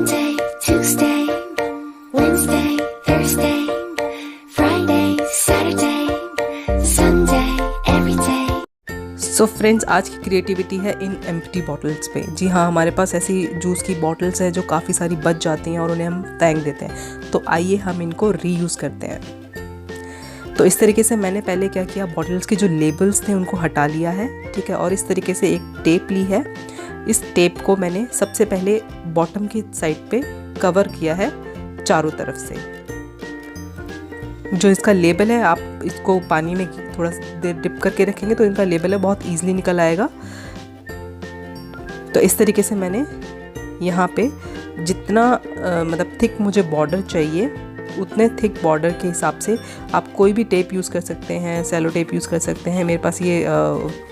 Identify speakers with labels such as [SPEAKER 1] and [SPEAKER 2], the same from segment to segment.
[SPEAKER 1] Monday, Tuesday, Wednesday, Thursday, Friday, Saturday, Sunday, every day.
[SPEAKER 2] So friends, आज की creativity है in empty bottles पे। जी हाँ, हमारे पास ऐसी जूस की बॉटल्स हैं जो काफ़ी सारी बच जाती हैं और उन्हें हम फेंक देते हैं। तो आइए हम इनको रीयूज़ करते हैं। तो इस तरीके से मैंने पहले क्या किया, बॉटल्स के जो लेबल्स थे उनको हटा लिया है, ठीक है। और इस तरीके से एक टेप ली है। इस टेप को मैंने सबसे पहले बॉटम की साइड पे कवर किया है चारों तरफ से। जो इसका लेबल है, आप इसको पानी में थोड़ा देर डिप करके रखेंगे तो इनका लेबल है बहुत ईजिली निकल आएगा। तो इस तरीके से मैंने यहाँ पे जितना मतलब थिक मुझे बॉर्डर चाहिए उतने थिक बॉर्डर के हिसाब से आप कोई भी टेप यूज़ कर सकते हैं, सेलो टेप यूज़ कर सकते हैं। मेरे पास ये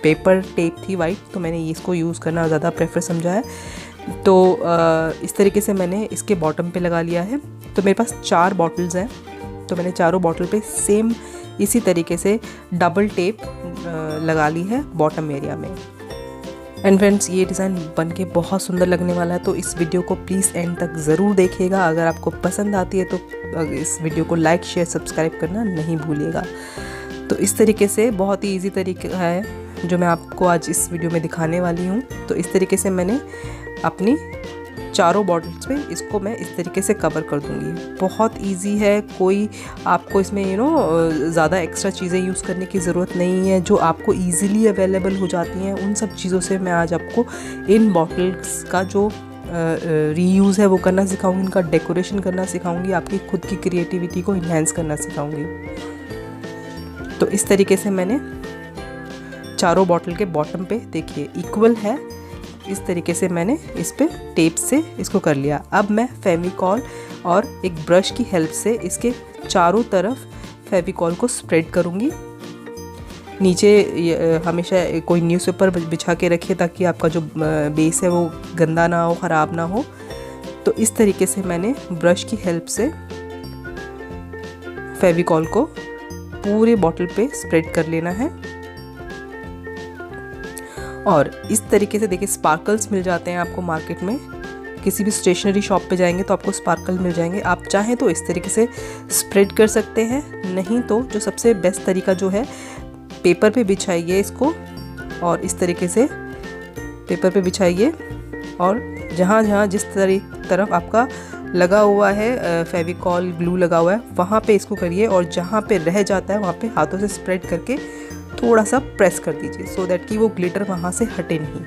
[SPEAKER 2] पेपर टेप थी वाइट, तो मैंने इसको यूज़ करना ज़्यादा प्रेफर समझा है। तो इस तरीके से मैंने इसके बॉटम पे लगा लिया है। तो मेरे पास 4 बॉटल्स हैं, तो मैंने चारों बॉटल पे सेम इसी तरीके से डबल टेप लगा ली है बॉटम एरिया में। एंड फ्रेंड्स, ये डिज़ाइन बन के बहुत सुंदर लगने वाला है, तो इस वीडियो को प्लीज़ एंड तक ज़रूर देखिएगा। अगर आपको पसंद आती है तो इस वीडियो को लाइक, शेयर, सब्सक्राइब करना नहीं भूलिएगा। तो इस तरीके से बहुत ही ईजी तरीका है जो मैं आपको आज इस वीडियो में दिखाने वाली हूँ। तो इस तरीके से मैंने अपनी चारों बॉटल्स पे इसको मैं इस तरीके से कवर कर दूंगी। बहुत इजी है, कोई आपको इसमें ज़्यादा एक्स्ट्रा चीज़ें यूज़ करने की ज़रूरत नहीं है। जो आपको इजीली अवेलेबल हो जाती हैं उन सब चीज़ों से मैं आज आपको इन बॉटल्स का जो रीयूज़ है वो करना सिखाऊंगी, इनका डेकोरेशन करना सिखाऊंगी, आपकी खुद की क्रिएटिविटी को इन्हेंस करना सिखाऊंगी। तो इस तरीके से मैंने चारों बॉटल के बॉटम पे देखिए इक्वल है, इस तरीके से मैंने इस पे टेप से इसको कर लिया। अब मैं फेविकॉल और एक ब्रश की हेल्प से इसके चारों तरफ फेविकॉल को स्प्रेड करूँगी। नीचे हमेशा कोई न्यूज़पेपर बिछा के रखिए ताकि आपका जो बेस है वो गंदा ना हो, ख़राब ना हो। तो इस तरीके से मैंने ब्रश की हेल्प से फेविकॉल को पूरे बॉटल पे स्प्रेड कर लेना है। और इस तरीके से देखिए स्पार्कल्स मिल जाते हैं आपको मार्केट में, किसी भी स्टेशनरी शॉप पे जाएंगे तो आपको स्पार्कल मिल जाएंगे। आप चाहें तो इस तरीके से स्प्रेड कर सकते हैं, नहीं तो जो सबसे बेस्ट तरीका जो है, पेपर पे बिछाइए इसको और इस तरीके से पेपर पे बिछाइए और जहाँ जहाँ जिस तरफ आपका लगा हुआ है फेविकॉल ग्लू लगा हुआ है वहाँ पे इसको करिए और जहाँ पे रह जाता है वहाँ पे हाथों से स्प्रेड करके थोड़ा सा प्रेस कर दीजिए सो दैट कि वो ग्लिटर वहाँ से हटे नहीं।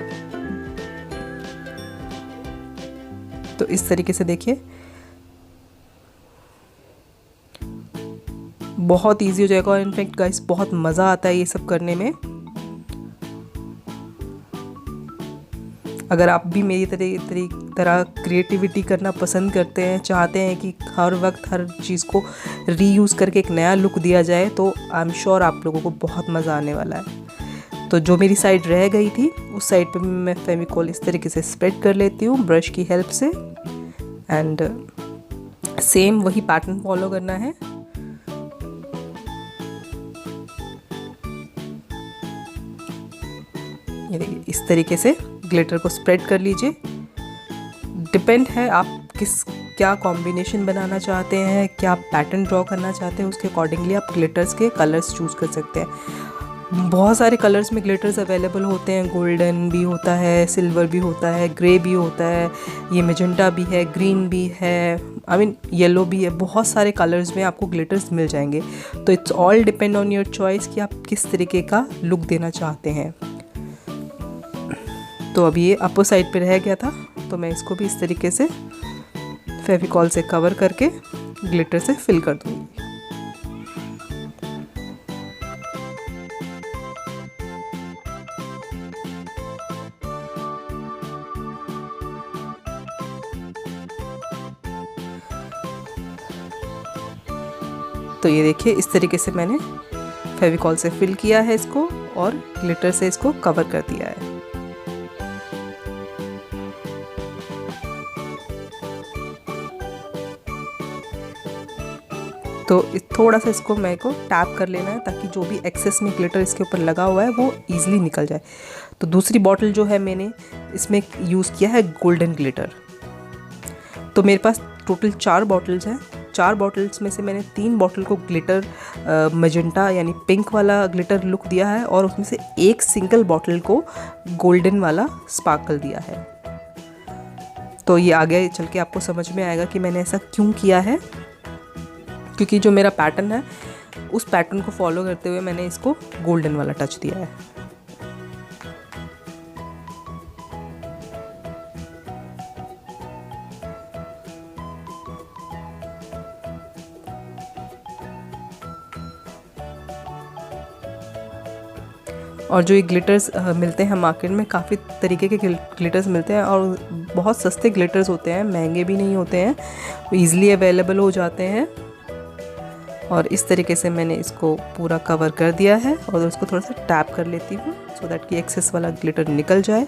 [SPEAKER 2] तो इस तरीके से देखिए बहुत इजी हो जाएगा और इनफैक्ट गाइस बहुत मज़ा आता है ये सब करने में। अगर आप भी मेरी तरह क्रिएटिविटी करना पसंद करते हैं, चाहते हैं कि हर वक्त हर चीज़ को रीयूज़ करके एक नया लुक दिया जाए, तो आई एम श्योर आप लोगों को बहुत मज़ा आने वाला है। तो जो मेरी साइड रह गई थी उस साइड पे मैं फेविकॉल इस तरीके से स्प्रेड कर लेती हूँ ब्रश की हेल्प से। एंड सेम वही पैटर्न फॉलो करना है। ये देखिए इस तरीके से ग्लिटर को स्प्रेड कर लीजिए। डिपेंड है आप क्या कॉम्बिनेशन बनाना चाहते हैं, क्या पैटर्न ड्रॉ करना चाहते हैं, उसके अकॉर्डिंगली आप ग्लिटर्स के कलर्स चूज़ कर सकते हैं। बहुत सारे कलर्स में ग्लिटर्स अवेलेबल होते हैं, गोल्डन भी होता है, सिल्वर भी होता है, ग्रे भी होता है, ये मेजेंटा भी है, ग्रीन भी है, येलो भी है। बहुत सारे कलर्स में आपको ग्लिटर्स मिल जाएंगे। तो it's all depend on your choice कि आप किस तरीके का लुक देना चाहते हैं। तो अभी ये अपर साइड पे रह गया था, तो मैं इसको भी इस तरीके से फेविकॉल से कवर करके ग्लिटर से फिल कर दूंगी। तो ये देखिए इस तरीके से मैंने फेविकॉल से फिल किया है इसको और ग्लिटर से इसको कवर कर दिया है। तो थोड़ा सा इसको मेरे को टैप कर लेना है ताकि जो भी एक्सेस में ग्लिटर इसके ऊपर लगा हुआ है वो ईजिली निकल जाए। तो दूसरी बॉटल जो है मैंने इसमें यूज़ किया है गोल्डन ग्लिटर। तो मेरे पास टोटल 4 बॉटल्स हैं। 4 बॉटल्स में से मैंने 3 बॉटल को ग्लिटर मजेंटा यानी पिंक वाला ग्लिटर लुक दिया है और उसमें से एक सिंगल बॉटल को गोल्डन वाला स्पार्कल दिया है। तो ये आगे चल के आपको समझ में आएगा कि मैंने ऐसा क्यों किया है, क्योंकि जो मेरा पैटर्न है उस पैटर्न को फॉलो करते हुए मैंने इसको गोल्डन वाला टच दिया है। और जो ये ग्लिटर्स मिलते हैं मार्केट में, काफ़ी तरीके के ग्लिटर्स मिलते हैं और बहुत सस्ते ग्लिटर्स होते हैं, महंगे भी नहीं होते हैं, ईज़िली अवेलेबल हो जाते हैं। और इस तरीके से मैंने इसको पूरा कवर कर दिया है और उसको थोड़ा सा टैप कर लेती हूँ सो दैट कि एक्सेस वाला ग्लिटर निकल जाए।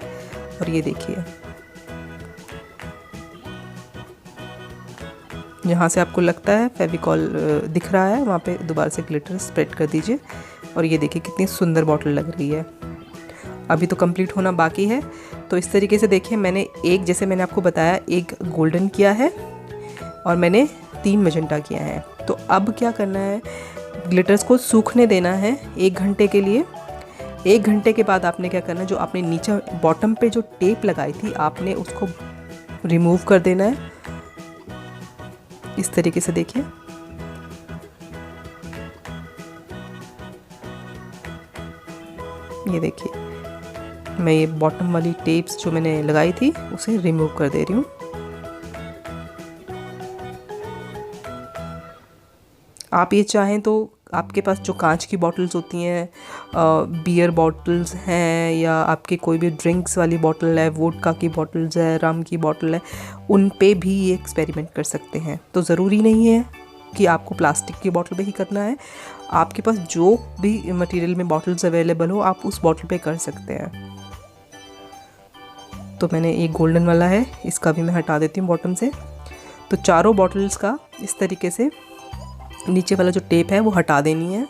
[SPEAKER 2] और ये देखिए, जहाँ से आपको लगता है फेविकॉल दिख रहा है वहाँ पे दोबारा से ग्लिटर स्प्रेड कर दीजिए। और ये देखिए कितनी सुंदर बॉटल लग रही है। अभी तो कंप्लीट होना बाकी है। तो इस तरीके से देखिए, मैंने जैसे मैंने आपको बताया, एक गोल्डन किया है और मैंने 3 मजेंटा किया है। तो अब क्या करना है, ग्लिटर्स को सूखने देना है 1 घंटे के लिए। 1 घंटे के बाद आपने क्या करना है, जो आपने नीचे बॉटम पे जो टेप लगाई थी आपने उसको रिमूव कर देना है। इस तरीके से देखिए, ये देखिए मैं ये बॉटम वाली टेप्स जो मैंने लगाई थी उसे रिमूव कर दे रही हूँ। आप ये चाहें तो आपके पास जो कांच की बॉटल्स होती हैं, बियर बॉटल्स हैं, या आपके कोई भी ड्रिंक्स वाली बॉटल है, वोडका की बॉटल्स है, रम की बॉटल है, उन पे भी ये एक्सपेरिमेंट कर सकते हैं। तो ज़रूरी नहीं है कि आपको प्लास्टिक की बॉटल पे ही करना है। आपके पास जो भी मटेरियल में बॉटल्स अवेलेबल हो आप उस बॉटल पे कर सकते हैं। तो मैंने एक गोल्डन वाला है, इसका भी मैं हटा देती हूँ बॉटम से। तो चारों बॉटल्स का इस तरीके से नीचे वाला जो टेप है वो हटा देनी है।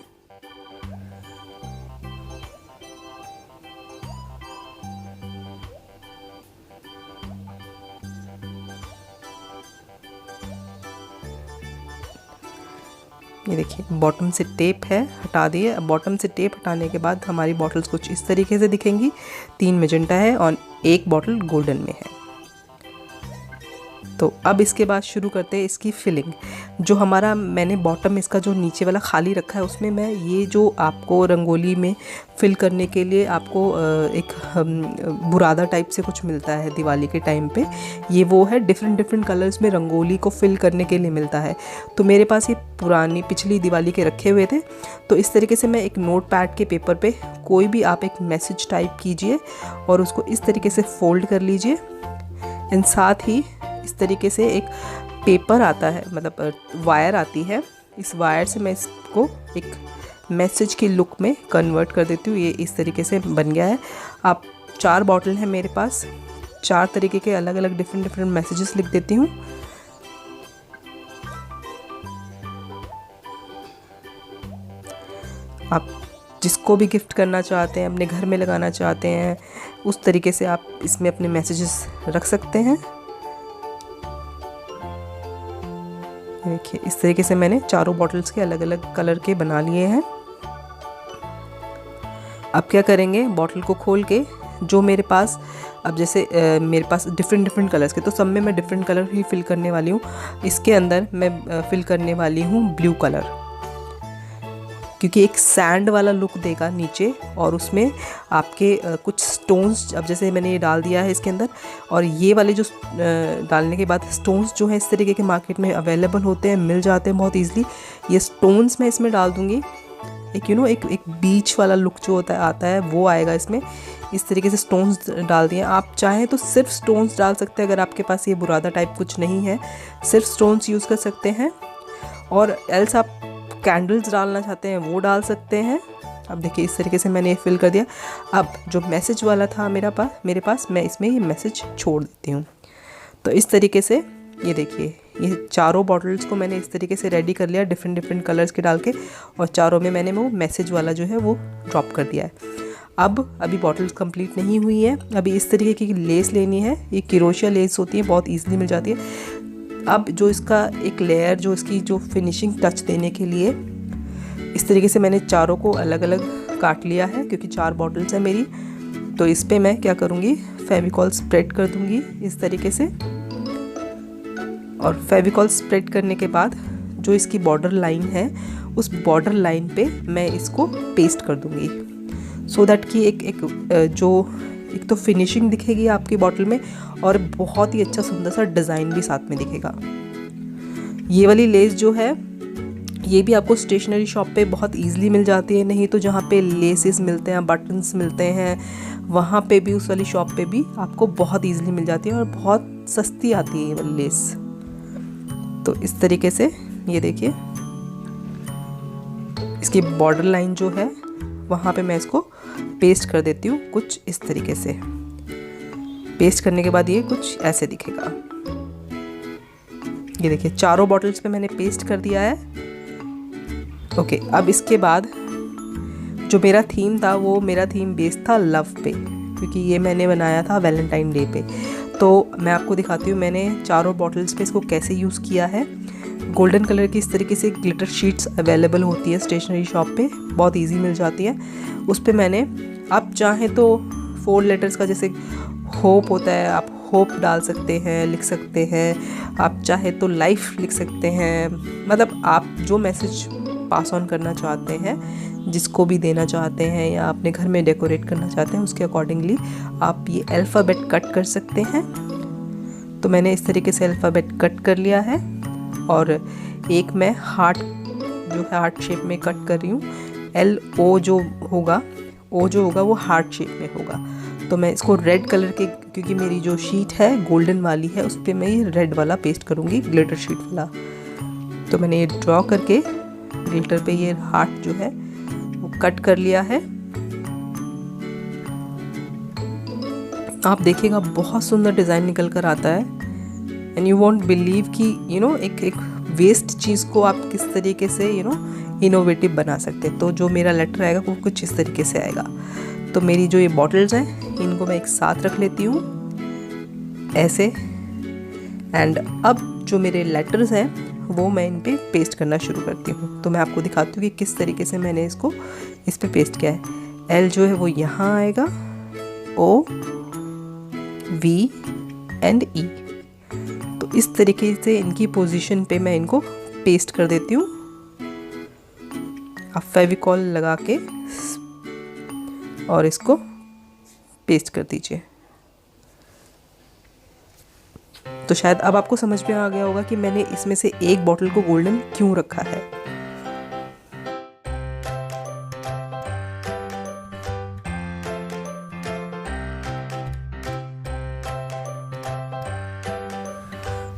[SPEAKER 2] ये देखिए बॉटम से टेप है, हटा दिए। अब बॉटम से टेप हटाने के बाद हमारी बॉटल्स कुछ इस तरीके से दिखेंगी। 3 मजेंटा है और 1 बॉटल गोल्डन में है। तो अब इसके बाद शुरू करते हैं इसकी फिलिंग। जो हमारा मैंने बॉटम इसका जो नीचे वाला खाली रखा है उसमें मैं ये जो आपको रंगोली में फिल करने के लिए आपको एक बुरादा टाइप से कुछ मिलता है दिवाली के टाइम पे, ये वो है, डिफरेंट कलर्स में रंगोली को फिल करने के लिए मिलता है। तो मेरे पास ये पुरानी पिछली दिवाली के रखे हुए थे। तो इस तरीके से मैं एक नोट पैड के पेपर पे कोई भी आप एक मैसेज टाइप कीजिए और उसको इस तरीके से फोल्ड कर लीजिए। एंड साथ ही इस तरीके से एक पेपर आता है, मतलब वायर आती है, इस वायर से मैं इसको एक मैसेज की लुक में कन्वर्ट कर देती हूँ। ये इस तरीके से बन गया है। आप 4 बॉटल हैं मेरे पास, 4 तरीके के अलग अलग डिफरेंट मैसेजेस लिख देती हूँ। आप जिसको भी गिफ्ट करना चाहते हैं, अपने घर में लगाना चाहते हैं, उस तरीके से आप इसमें अपने मैसेजेस रख सकते हैं। देखिए इस तरीके से मैंने चारों बॉटल्स के अलग अलग कलर के बना लिए हैं। अब क्या करेंगे, बॉटल को खोल के जो मेरे पास, अब जैसे मेरे पास डिफरेंट कलर्स के, तो सब में मैं डिफरेंट कलर ही फिल करने वाली हूँ। इसके अंदर मैं फिल करने वाली हूँ ब्लू कलर, क्योंकि एक सैंड वाला लुक देगा नीचे और उसमें आपके कुछ स्टोन्स, अब जैसे मैंने ये डाल दिया है इसके अंदर, और ये वाले जो डालने के बाद स्टोन्स जो हैं इस तरीके के मार्केट में अवेलेबल होते हैं, मिल जाते हैं बहुत ईजिली। ये स्टोन्स मैं इसमें डाल दूँगी। एक एक बीच वाला लुक जो आता है वो आएगा इसमें। इस तरीके से स्टोन्स डाल दिए। आप चाहें तो सिर्फ स्टोन्स डाल सकते हैं, अगर आपके पास ये बुरादा टाइप कुछ नहीं है सिर्फ स्टोन्स यूज़ कर सकते हैं। और एल्स आप कैंडल्स डालना चाहते हैं वो डाल सकते हैं। अब देखिए इस तरीके से मैंने ये फिल कर दिया। अब जो मैसेज वाला था मेरे पास मैं इसमें ये मैसेज छोड़ देती हूँ। तो इस तरीके से ये देखिए, ये चारों बॉटल्स को मैंने इस तरीके से रेडी कर लिया, डिफरेंट कलर्स के डाल के, और चारों में मैंने वो मैसेज वाला जो है वो ड्रॉप कर दिया है। अब अभी बॉटल्स कंप्लीट नहीं हुई है। अभी इस तरीके की लेस लेनी है। ये किरोशिया लेस होती है, बहुत ईजिली मिल जाती है। अब जो इसका एक लेयर, जो इसकी जो फिनिशिंग टच देने के लिए इस तरीके से मैंने चारों को अलग अलग काट लिया है, क्योंकि 4 बॉटल्स हैं मेरी। तो इस पे मैं क्या करूँगी, फेविकॉल स्प्रेड कर दूँगी इस तरीके से। और फेविकॉल स्प्रेड करने के बाद जो इसकी बॉर्डर लाइन है, उस बॉर्डर लाइन पे मैं इसको पेस्ट कर दूँगी, सो दैट कि एक तो फिनिशिंग दिखेगी आपकी बॉटल में, और बहुत ही अच्छा सुंदर सा डिज़ाइन भी साथ में दिखेगा। ये वाली लेस जो है, ये भी आपको स्टेशनरी शॉप पे बहुत ईजिली मिल जाती है, नहीं तो जहाँ पे लेसेस मिलते हैं, बटन्स मिलते हैं, वहाँ पे भी, उस वाली शॉप पे भी आपको बहुत ईजिली मिल जाती है और बहुत सस्ती आती है ये वाली लेस। तो इस तरीके से ये देखिए, इसकी बॉर्डर लाइन जो है वहाँ पे मैं इसको पेस्ट कर देती हूँ कुछ इस तरीके से। पेस्ट करने के बाद ये कुछ ऐसे दिखेगा। ये देखिए, चारों बॉटल्स पे मैंने पेस्ट कर दिया है। ओके, अब इसके बाद जो मेरा थीम था, वो मेरा थीम बेस्ड था लव पे, क्योंकि ये मैंने बनाया था वैलेंटाइन डे पे। तो मैं आपको दिखाती हूँ मैंने चारों बॉटल्स पे इसको कैसे यूज़ किया है। गोल्डन कलर की इस तरीके से ग्लिटर शीट्स अवेलेबल होती है स्टेशनरी शॉप पे, बहुत इजी मिल जाती है। उस पे मैंने, आप चाहें तो 4 लेटर्स का जैसे होप होता है, आप होप डाल सकते हैं, लिख सकते हैं। आप चाहे तो लाइफ लिख सकते हैं, मतलब आप जो मैसेज पास ऑन करना चाहते हैं, जिसको भी देना चाहते हैं, या अपने घर में डेकोरेट करना चाहते हैं, उसके अकॉर्डिंगली आप ये अल्फ़ाबेट कट कर सकते हैं। तो मैंने इस तरीके से अल्फ़ाबेट कट कर लिया है, और एक मैं हार्ट जो है हार्ट शेप में कट कर रही हूँ। O जो होगा वो हार्ट शेप में होगा। तो मैं इसको रेड कलर के, क्योंकि मेरी जो शीट है गोल्डन वाली है, उस पर मैं ये रेड वाला पेस्ट करूँगी, ग्लिटर शीट वाला। तो मैंने ये ड्रॉ करके ग्लिटर पे ये हार्ट जो है वो कट कर लिया है। आप देखिएगा बहुत सुंदर डिज़ाइन निकल कर आता है, एंड यू वॉन्ट बिलीव कि एक वेस्ट चीज़ को आप किस तरीके से इनोवेटिव बना सकते हैं। तो जो मेरा लेटर आएगा वो कुछ इस तरीके से आएगा। तो मेरी जो ये बॉटल्स हैं, इनको मैं एक साथ रख लेती हूँ ऐसे। एंड अब जो मेरे लेटर्स हैं वो मैं इन पे पेस्ट करना शुरू करती हूँ। तो मैं आपको दिखाती हूँ कि किस तरीके से मैंने इसको इस पे पेस्ट किया है। L जो है वो यहाँ आएगा, O, V एंड E। तो इस तरीके से इनकी पोजीशन पे मैं इनको पेस्ट कर देती हूँ। आप फेविकॉल लगा के और इसको पेस्ट कर दीजिए। तो शायद अब आपको समझ में आ गया होगा कि मैंने इसमें से एक बॉटल को गोल्डन क्यों रखा है।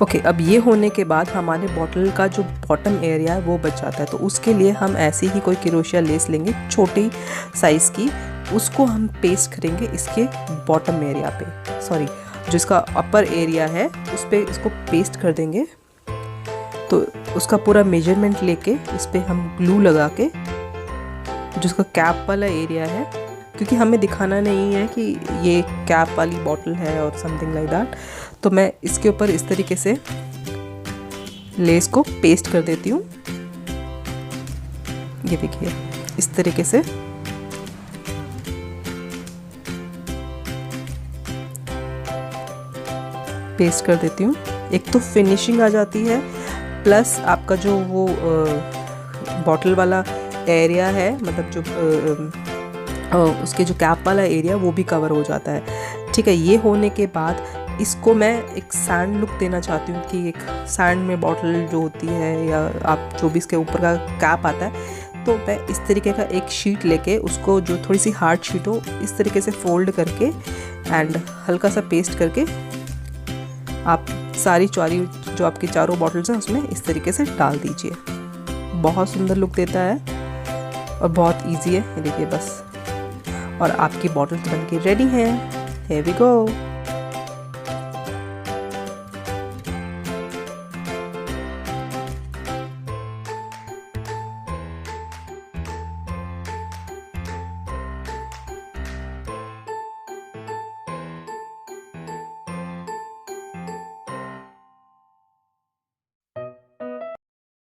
[SPEAKER 2] ओके, अब ये होने के बाद हमारे बॉटल का जो बॉटम एरिया है वो बच जाता है। तो उसके लिए हम ऐसे ही कोई क्रोशिया लेस लेंगे छोटी साइज़ की, उसको हम पेस्ट करेंगे इसके बॉटम एरिया पे, सॉरी जो इसका अपर एरिया है उस पर इसको पेस्ट कर देंगे। तो उसका पूरा मेजरमेंट लेके इस पर हम ग्लू लगा के जो इसका कैप वाला एरिया है, क्योंकि हमें दिखाना नहीं है कि ये कैप वाली बॉटल है और समथिंग लाइक दैट, तो मैं इसके ऊपर इस तरीके से लेस को पेस्ट कर देती हूँ। ये देखिए इस तरीके से पेस्ट कर देती हूँ। एक तो फिनिशिंग आ जाती है, प्लस आपका जो वो बॉटल वाला एरिया है, मतलब जो उसके जो कैप वाला एरिया वो भी कवर हो जाता है। ठीक है, ये होने के बाद इसको मैं एक सैंड लुक देना चाहती हूँ कि एक सैंड में बॉटल जो होती है, या आप जो भी इसके ऊपर का कैप आता है, तो मैं इस तरीके का एक शीट लेके उसको जो थोड़ी सी हार्ड शीट हो इस तरीके से फोल्ड करके एंड हल्का सा पेस्ट करके आप सारी जो आपकी चारों बॉटल्स हैं उसमें इस तरीके से डाल दीजिए। बहुत सुंदर लुक देता है और बहुत इजी है। ये देखिए बस, और आपकी बॉटल्स बनके रेडी हैं। Here we go।